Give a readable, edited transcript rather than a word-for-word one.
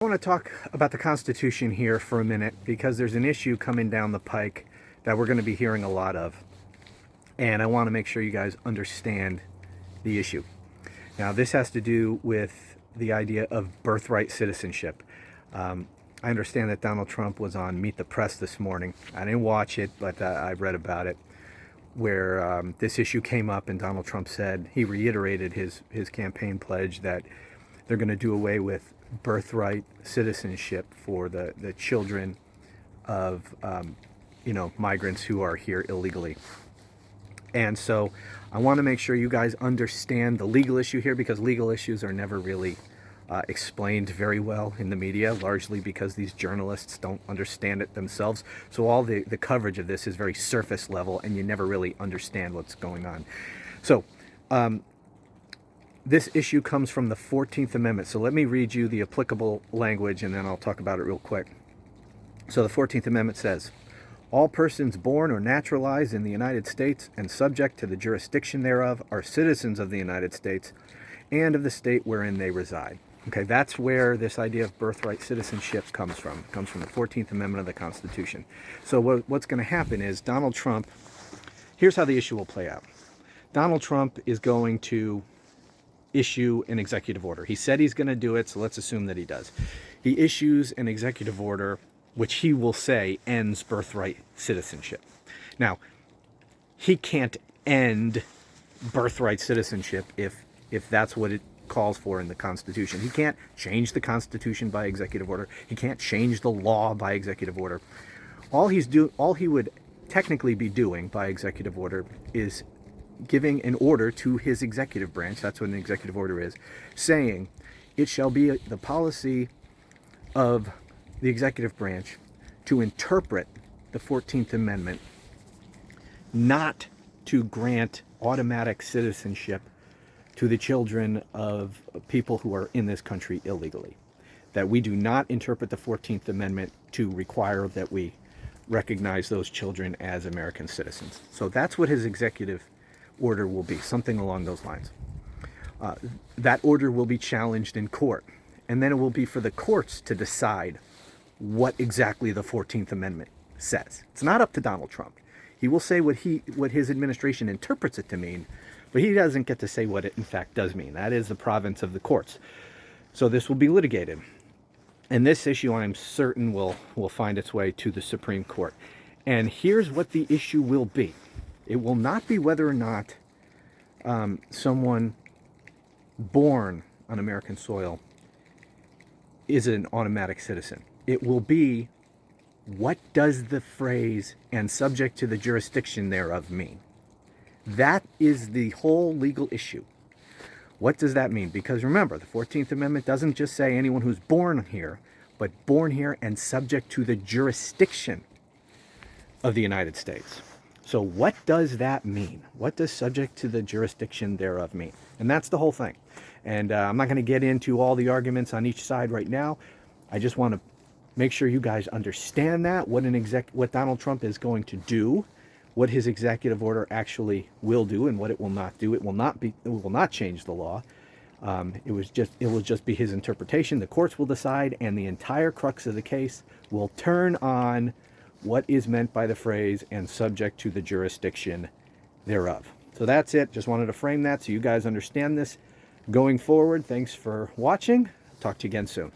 I want to talk about the Constitution here for a minute because there's an issue coming down the pike that we're going to be hearing a lot of. And I want to make sure you guys understand the issue. Now, this has to do with the idea of birthright citizenship. I understand that Donald Trump was on Meet the Press this morning. I didn't watch it, but I read about it, where this issue came up and Donald Trump said, he reiterated his campaign pledge that they're going to do away with birthright citizenship for the children of migrants who are here illegally. And so I want to make sure you guys understand the legal issue here, because legal issues are never really explained very well in the media, largely because these journalists don't understand it themselves. So all the coverage of this is very surface level and you never really understand what's going on. So this issue comes from the 14th Amendment. So let me read you the applicable language and then I'll talk about it real quick. So the 14th Amendment says, all persons born or naturalized in the United States and subject to the jurisdiction thereof are citizens of the United States and of the state wherein they reside. Okay, that's where this idea of birthright citizenship comes from. It comes from the 14th Amendment of the Constitution. So what's going to happen is Donald Trump, here's how the issue will play out. Donald Trump is going to issue an executive order. He said he's going to do it, so let's assume that he does. He issues an executive order which he will say ends birthright citizenship. Now, he can't end birthright citizenship if that's what it calls for in the Constitution. He can't change the Constitution by executive order. He can't change the law by executive order. All he would technically be doing by executive order is giving an order to his executive branch, that's what an executive order is, saying it shall be the policy of the executive branch to interpret the 14th Amendment not to grant automatic citizenship to the children of people who are in this country illegally. That we do not interpret the 14th Amendment to require that we recognize those children as American citizens. So that's what his executive order will be, something along those lines. That order will be challenged in court, and then it will be for the courts to decide what exactly the 14th Amendment says. It's not up to Donald Trump. He will say what his administration interprets it to mean, but he doesn't get to say what it in fact does mean. That is the province of the courts. So this will be litigated. And this issue, I'm certain, will find its way to the Supreme Court. And here's what the issue will be. It will not be whether or not someone born on American soil is an automatic citizen. It will be, what does the phrase "and subject to the jurisdiction thereof" mean? That is the whole legal issue. What does that mean? Because remember, the 14th Amendment doesn't just say anyone who's born here, but born here and subject to the jurisdiction of the United States. So what does that mean? What does subject to the jurisdiction thereof mean? And that's the whole thing. And I'm not going to get into all the arguments on each side right now. I just want to make sure you guys understand that, what Donald Trump is going to do, what his executive order actually will do, and what it will not do. It will not change the law. It will just be his interpretation. The courts will decide, and the entire crux of the case will turn on what is meant by the phrase "and subject to the jurisdiction thereof." So that's it. Just wanted to frame that so you guys understand this going forward. Thanks for watching. Talk to you again soon.